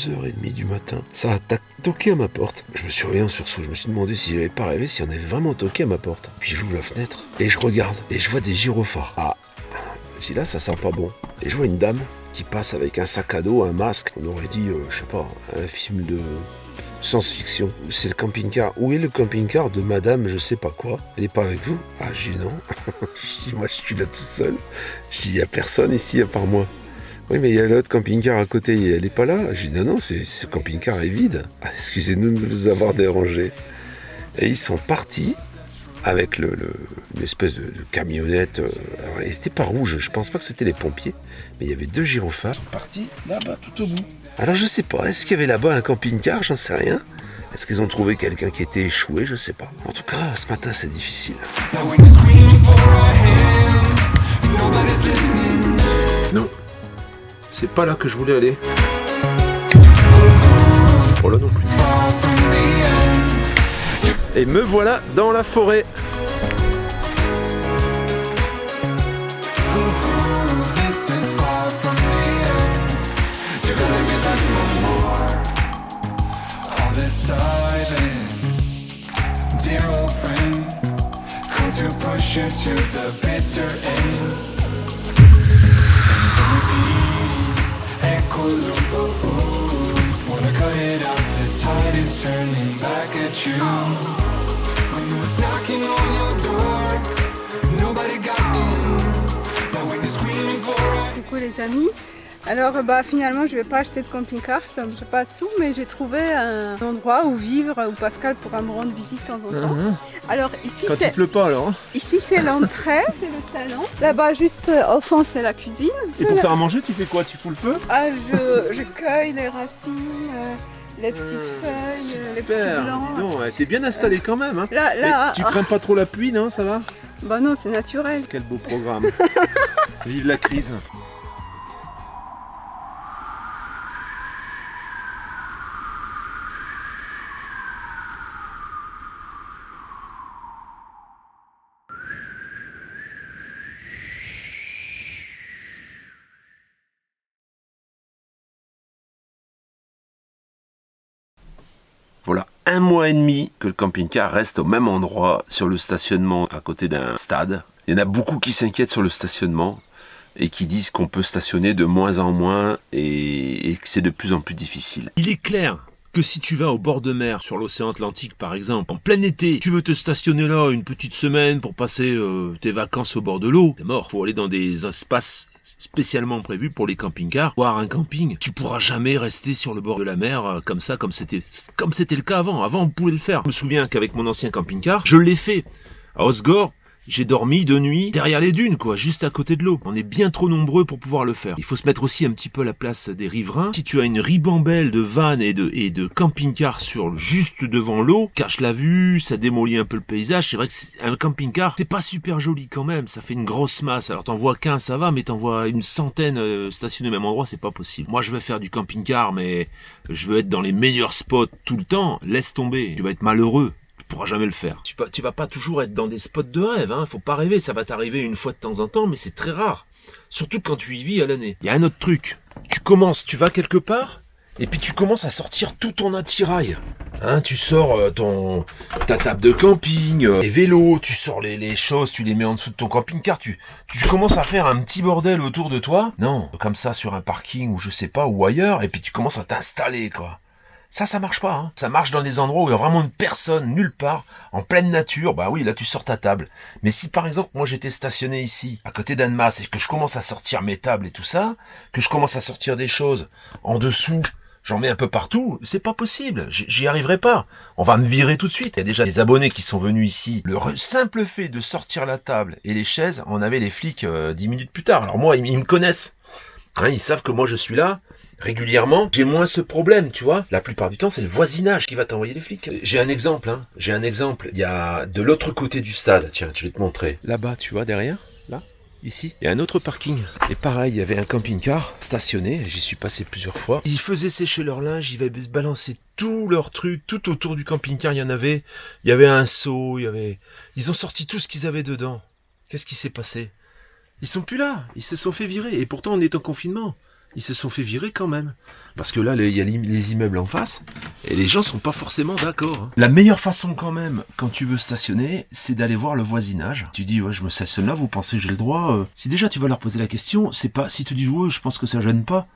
2h30 du matin, ça a toqué à ma porte. Je me suis réveillé en sursaut, je me suis demandé si j'avais pas rêvé, si on avait vraiment toqué à ma porte. Puis j'ouvre la fenêtre, et je regarde, et je vois des gyrophares. Ah, j'ai dit là, ça sent pas bon. Et je vois une dame qui passe avec un sac à dos, un masque. On aurait dit, je sais pas, un film de science-fiction. C'est le camping-car. Où est le camping-car de madame je sais pas quoi? Elle est pas avec vous? Ah, j'ai dit non. Je dis, moi je suis là tout seul. Je dis, il y a personne ici à part moi. Oui, mais il y a l'autre camping-car à côté, elle est pas là. Je dis, non, ce camping-car est vide. Ah, excusez-nous de vous avoir dérangé. Et ils sont partis avec une espèce de camionnette. Alors, elle n'était pas rouge, je pense pas que c'était les pompiers, mais il y avait 2 gyrophares. Ils sont partis là-bas, tout au bout. Alors je sais pas, est-ce qu'il y avait là-bas un camping-car? J'en sais rien. Est-ce qu'ils ont trouvé quelqu'un qui était échoué? Je sais pas. En tout cas, ce matin, c'est difficile. Non. C'est pas là que je voulais aller. C'est pas là non plus. Et me voilà dans la forêt. Coucou les amis. Alors finalement je vais pas acheter de camping-car comme j'ai pas de sous, mais j'ai trouvé un endroit où vivre, où Pascal pourra me rendre visite de temps en temps. Alors ici quand il pleut pas alors hein. Ici c'est l'entrée, c'est le salon. Là-bas juste au fond c'est la cuisine. Et pour faire à manger tu fais quoi? Tu fous le feu? Ah je cueille les racines, les petites feuilles, les petits blancs. Dis donc, t'es bien installé quand même hein. Là, tu crains pas trop la pluie, non? Ça va? Bah non, c'est naturel. Quel beau programme. Vive la crise. Voilà, 1 mois et demi que le camping-car reste au même endroit sur le stationnement à côté d'un stade. Il y en a beaucoup qui s'inquiètent sur le stationnement et qui disent qu'on peut stationner de moins en moins et que c'est de plus en plus difficile. Il est clair que si tu vas au bord de mer, sur l'océan Atlantique par exemple, en plein été, tu veux te stationner là une petite semaine pour passer tes vacances au bord de l'eau, t'es mort. Faut aller dans des espaces spécialement prévus pour les camping-cars. Voir un camping, tu pourras jamais rester sur le bord de la mer comme ça, comme c'était le cas avant. Avant, on pouvait le faire. Je me souviens qu'avec mon ancien camping-car, je l'ai fait. À Osgore, j'ai dormi 2 nuits derrière les dunes, quoi, juste à côté de l'eau. On est bien trop nombreux pour pouvoir le faire. Il faut se mettre aussi un petit peu à la place des riverains. Si tu as une ribambelle de vannes et de camping-cars juste devant l'eau, cache la vue, ça démolit un peu le paysage. C'est vrai que un camping-car, c'est pas super joli quand même. Ça fait une grosse masse. Alors t'en vois qu'un, ça va, mais t'en vois une centaine stationnés au même endroit, c'est pas possible. Moi, je veux faire du camping-car, mais je veux être dans les meilleurs spots tout le temps. Laisse tomber. Tu vas être malheureux. Tu pourras jamais le faire. Tu vas pas toujours être dans des spots de rêve, hein. Faut pas rêver, ça va t'arriver une fois de temps en temps, mais c'est très rare. Surtout quand tu y vis à l'année. Il y a un autre truc. Tu vas quelque part, et puis tu commences à sortir tout ton attirail. Hein, tu sors ta table de camping, les vélos, tu sors les choses, tu les mets en dessous de ton camping-car, tu commences à faire un petit bordel autour de toi. Non, comme ça sur un parking ou je sais pas, ou ailleurs, et puis tu commences à t'installer, quoi. Ça marche pas, hein. Ça marche dans des endroits où il y a vraiment une personne, nulle part, en pleine nature, bah oui, là tu sors ta table. Mais si par exemple, moi j'étais stationné ici, à côté d'Annemasse, et que je commence à sortir mes tables et tout ça, que je commence à sortir des choses en dessous, j'en mets un peu partout, c'est pas possible, j'y arriverai pas. On va me virer tout de suite. Il y a déjà des abonnés qui sont venus ici. Le simple fait de sortir la table et les chaises, on avait les flics 10 minutes plus tard. Alors moi, ils me connaissent. Hein, ils savent que moi je suis là. Régulièrement, j'ai moins ce problème, tu vois. La plupart du temps, c'est le voisinage qui va t'envoyer les flics. J'ai un exemple, hein. Il y a de l'autre côté du stade, tiens, je vais te montrer. Là-bas, tu vois, derrière, là, ici, il y a un autre parking. Et pareil, il y avait un camping-car stationné, j'y suis passé plusieurs fois. Ils faisaient sécher leur linge, ils avaient balancé tous leurs trucs, tout autour du camping-car, il y avait un seau, ils ont sorti tout ce qu'ils avaient dedans. Qu'est-ce qui s'est passé? Ils sont plus là, ils se sont fait virer, et pourtant on est en confinement. Ils se sont fait virer quand même. Parce que là, il y a les immeubles en face, et les gens sont pas forcément d'accord. Hein. La meilleure façon quand même, quand tu veux stationner, c'est d'aller voir le voisinage. Tu dis, ouais, je me stationne là, vous pensez que j'ai le droit Si déjà tu vas leur poser la question, c'est pas, si tu dis, ouais, je pense que ça gêne pas,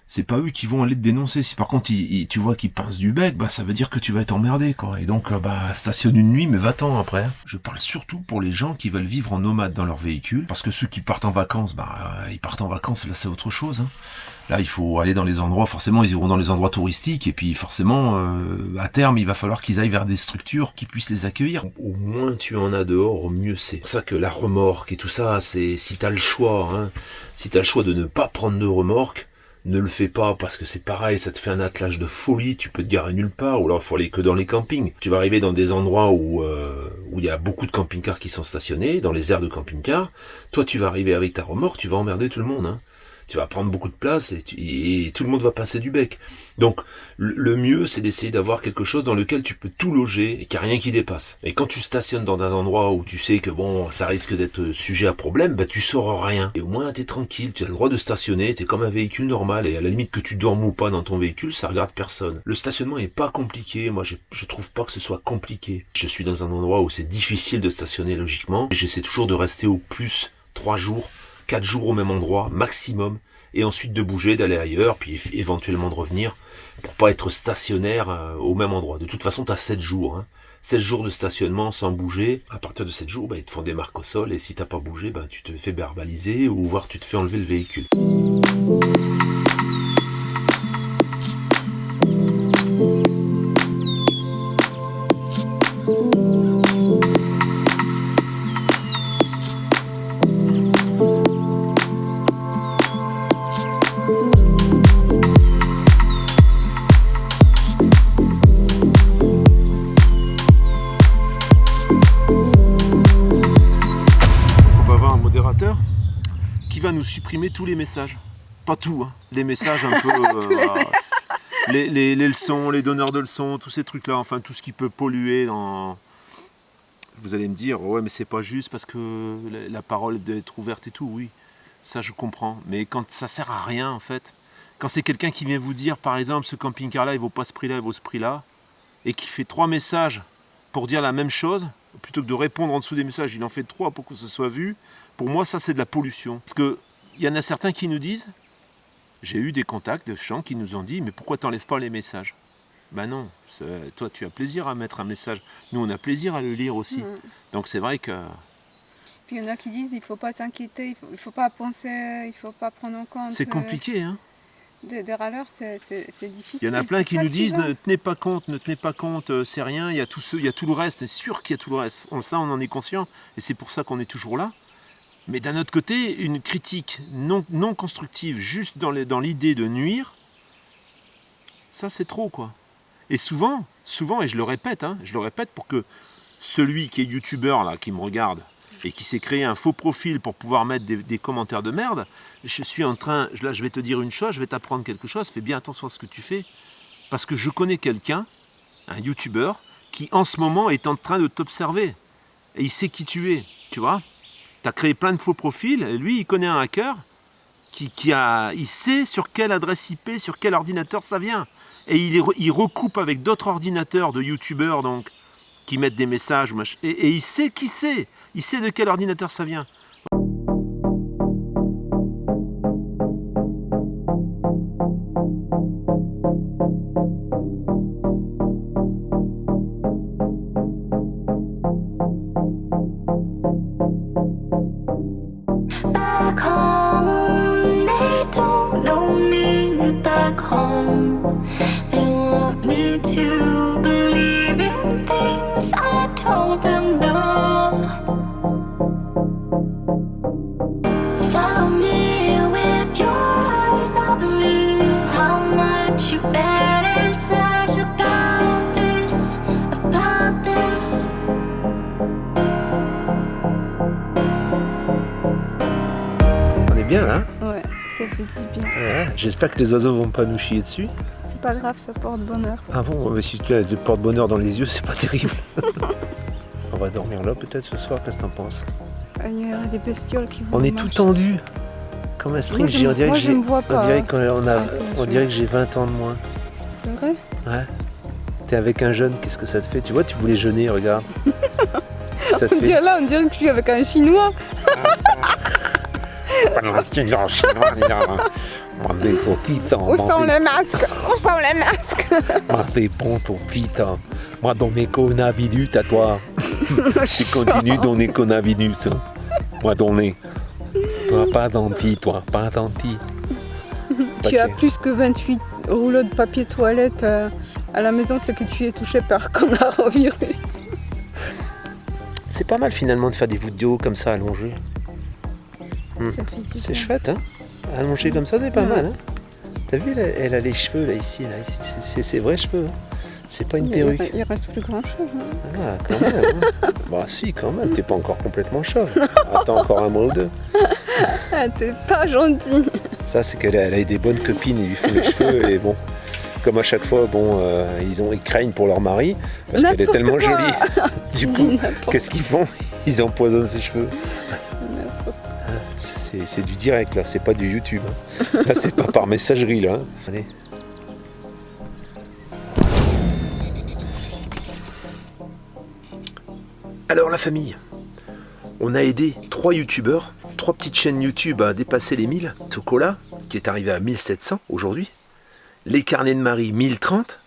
c'est pas eux qui vont aller te dénoncer. Si par contre tu vois qu'ils pincent du bec, bah ça veut dire que tu vas être emmerdé, quoi. Et donc stationne une nuit, mais va-t'en après. Je parle surtout pour les gens qui veulent vivre en nomade dans leur véhicule, parce que ceux qui partent en vacances, ils partent en vacances, là c'est autre chose. Hein. Là il faut aller dans les endroits, forcément ils iront dans les endroits touristiques, et puis forcément à terme il va falloir qu'ils aillent vers des structures qui puissent les accueillir. Au moins tu en as dehors, au mieux c'est. C'est pour ça que la remorque et tout ça, c'est si t'as le choix, hein, si t'as le choix de ne pas prendre de remorque, ne le fais pas, parce que c'est pareil, ça te fait un attelage de folie, tu peux te garer nulle part, ou alors il faut aller que dans les campings. Tu vas arriver dans des endroits où il y a beaucoup de camping-cars qui sont stationnés, dans les aires de camping-car. Toi tu vas arriver avec ta remorque, tu vas emmerder tout le monde, hein. Tu vas prendre beaucoup de place et tout le monde va passer du bec. Donc le mieux c'est d'essayer d'avoir quelque chose dans lequel tu peux tout loger et qu'il n'y a rien qui dépasse. Et quand tu stationnes dans un endroit où tu sais que bon ça risque d'être sujet à problème, tu sors rien. Et au moins t'es tranquille, tu as le droit de stationner, t'es comme un véhicule normal, et à la limite que tu dormes ou pas dans ton véhicule, ça regarde personne. Le stationnement est pas compliqué, moi je trouve pas que ce soit compliqué. Je suis dans un endroit où c'est difficile de stationner logiquement, et j'essaie toujours de rester au plus 3 jours, 4 jours au même endroit, maximum, et ensuite de bouger, d'aller ailleurs, puis éventuellement de revenir, pour pas être stationnaire au même endroit. De toute façon, tu as 7 jours. Hein. 7 jours de stationnement sans bouger. À partir de 7 jours, ils te font des marques au sol, et si t'as pas bougé, tu te fais verbaliser, ou voire tu te fais enlever le véhicule. Qui va nous supprimer tous les messages. Pas tout, hein. Les messages un peu... les leçons, les donneurs de leçons, tous ces trucs-là, enfin tout ce qui peut polluer dans... Vous allez me dire, ouais mais c'est pas juste parce que la parole doit être ouverte et tout, oui, ça je comprends. Mais quand ça sert à rien en fait, quand c'est quelqu'un qui vient vous dire, par exemple, ce camping-car-là, il vaut pas ce prix-là, il vaut ce prix-là, et qui fait 3 messages pour dire la même chose, plutôt que de répondre en dessous des messages, il en fait 3 pour que ce soit vu. Pour moi, ça, c'est de la pollution. Parce qu'il y en a certains qui nous disent, j'ai eu des contacts de gens qui nous ont dit, mais pourquoi t'enlèves pas les messages ? Ben non, toi, tu as plaisir à mettre un message. Nous, on a plaisir à le lire aussi. Donc, c'est vrai que... Puis il y en a qui disent, il ne faut pas s'inquiéter, il ne faut pas penser, il ne faut pas prendre en compte... C'est compliqué, hein. Des râleurs, c'est difficile. Il y en a plein qui nous disent, ne tenez pas compte, c'est rien, il y a tout le reste, c'est sûr qu'il y a tout le reste. Ça, on en est conscient, et c'est pour ça qu'on est toujours là. Mais d'un autre côté, une critique non constructive, juste dans l'idée de nuire, ça c'est trop, quoi. Et souvent, et je le répète pour que celui qui est youtubeur là, qui me regarde, et qui s'est créé un faux profil pour pouvoir mettre des commentaires de merde, je suis en train, là je vais te dire une chose, je vais t'apprendre quelque chose, fais bien attention à ce que tu fais, parce que je connais quelqu'un, un youtubeur, qui en ce moment est en train de t'observer, et il sait qui tu es, tu vois. Tu as créé plein de faux profils, et lui il connaît un hacker, il sait sur quelle adresse IP, sur quel ordinateur ça vient, et il recoupe avec d'autres ordinateurs de youtubeurs donc, qui mettent des messages, et il sait qui c'est, il sait de quel ordinateur ça vient. Back home, they don't know me back home. They want me to believe in things I told them no. Follow me with your eyes, I believe how much you fantasize about this, about this. On est bien là? Ouais, ça fait du bien. Ouais, j'espère que les oiseaux vont pas nous chier dessus. C'est pas grave, ça porte bonheur. Ah bon, mais si tu as du porte-bonheur dans les yeux, c'est pas terrible. On va dormir là peut-être ce soir, qu'est-ce que t'en penses? Il y a des bestioles qui vont On est tout tendu. Comme un string, Moi, je- on dirait moi, que je me vois pas. on dirait qu'on a, Ah, c'est on dirait que j'ai 20 ans de moins. C'est vrai? Ouais. T'es avec un jeune, qu'est-ce que ça te fait? Tu vois, tu voulais jeûner, regarde. Ça te On dirait là, on dirait que je suis avec un Chinois. Où sont les masques? Où sont les masques? C'est bon ton pita. Moi, dans mes coronavirus, à toi. Tu continues dans les coronavirus. Moi, dans les. Toi, pas gentil, toi, pas gentil. Tu as plus que 28 rouleaux de papier toilette à la maison, c'est que tu es touché par coronavirus. C'est pas mal finalement de faire des vidéos comme ça allongées. Cette fille, tu C'est sais. chouette, hein? Allongé comme ça, c'est pas Ouais. mal, hein? T'as vu, elle a les cheveux là, ici, là, ici. C'est ses vrais cheveux, hein. C'est pas une perruque. Il reste plus grand chose. Ah, quand même. Hein. Bah, si, quand même, t'es pas encore complètement chauve. Attends encore un mois ou deux. Ah, t'es pas gentil. Ça, c'est qu'elle a des bonnes copines, ils lui font les cheveux, et bon. Comme à chaque fois, bon, ils craignent pour leur mari, parce qu'elle est N'importe tellement quoi. jolie. Du Tu coup, dis n'importe qu'est-ce qu'ils font? Ils empoisonnent ses cheveux. n'importe. C'est du direct là, c'est pas du YouTube. Hein. Là, c'est pas par messagerie là. Hein. Allez. Alors la famille, on a aidé 3 youtubeurs, 3 petites chaînes YouTube à dépasser les 1000. Sokola, qui est arrivé à 1700 aujourd'hui. Les Carnets de Marie, 1030.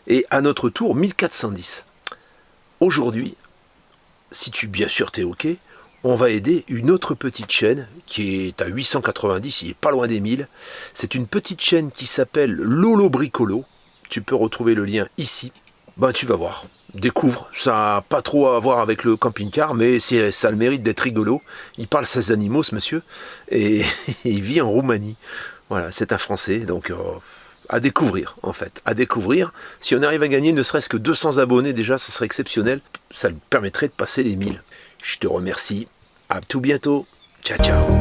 Et à notre tour, 1410. Aujourd'hui, si tu bien sûr t'es ok, on va aider une autre petite chaîne qui est à 890, il est pas loin des 1000. C'est une petite chaîne qui s'appelle Lolo Bricolo. Tu peux retrouver le lien ici. Ben tu vas voir, découvre. Ça n'a pas trop à voir avec le camping-car, mais ça a le mérite d'être rigolo. Il parle ses animaux, ce monsieur, et il vit en Roumanie. Voilà, c'est un Français, donc à découvrir en fait, à découvrir. Si on arrive à gagner ne serait-ce que 200 abonnés déjà, ce serait exceptionnel. Ça lui permettrait de passer les 1000. Je te remercie. À tout bientôt. Ciao, ciao.